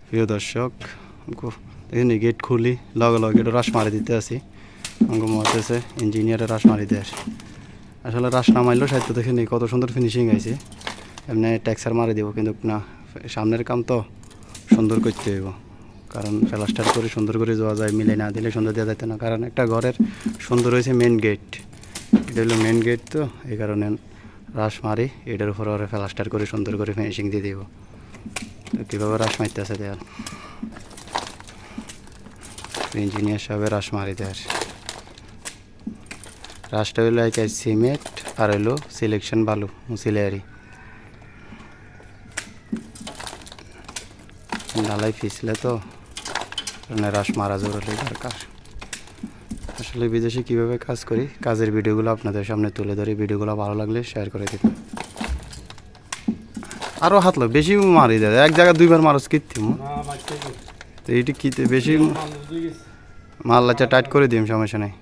প্রিয় দর্শক দেখুন গেট খুলি লগে লগে এটা রাস মারি দিতে আসি অঙ্ক মতেছে ইঞ্জিনিয়ারে রাস মারি দেয় আসলে রাস না মারলেও সাহিত্য দেখে নেই কত সুন্দর ফিনিশিং আছে এমনি ট্যাক্সার মারি দেবো কিন্তু না সামনের কাম তো সুন্দর করতে হইব কারণ প্লাস্টার করে সুন্দর করে যাওয়া যায় মিলে না দিলে সুন্দর দেওয়া যাইতে না কারণ একটা ঘরের সুন্দর হয়েছে মেন গেট এটা হলো মেন গেট তো এই কারণে রাস মারি এটার উপর ওরা প্লাস্টার করে সুন্দর করে ফিনিশিং দিয়ে দিব তো কীভাবে রাস মারতে আছে দেয়ার ইঞ্জিনিয়ার সাহেবের রাস মারি দেয়ার রাসটা হইলো এক সিমেন্ট আর হইলো সিলেকশন বালু মুসিলিয়ারি ঢালাই ফিসলে তো রাস মারা জরুরি দরকার আসলে বিদেশে কীভাবে কাজ করি কাজের ভিডিওগুলো আপনাদের সামনে তুলে ধরি ভিডিওগুলো ভালো লাগলে শেয়ার করে দেবেন আরও হাত লো বেশি মারি দেয় এক জায়গায় দুইবার মারস কৃত্রিম তো এইটি কী বেশি মাল লাচা টাইট করে দিম সমস্যা নেই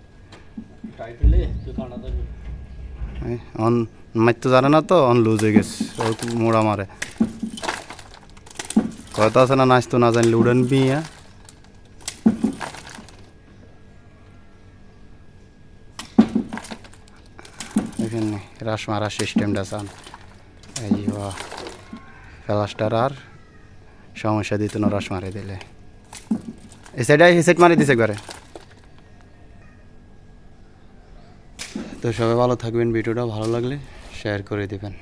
অন মারতে জানে না তো অন লুজ হয়ে গেছে মোড়া মারে কথা আছে না নাচতো না জানলে উড়ান বিয়া এখানে রাস মারার সিস্টেমটা চান এই প্লাস্টার আর সমস্যা দিত না রাস মারি দিলে এই সাইড মারি দিছে একবারে তো সবাই ভালো থাকবেন ভিডিওটা ভালো লাগলে শেয়ার করে দিবেন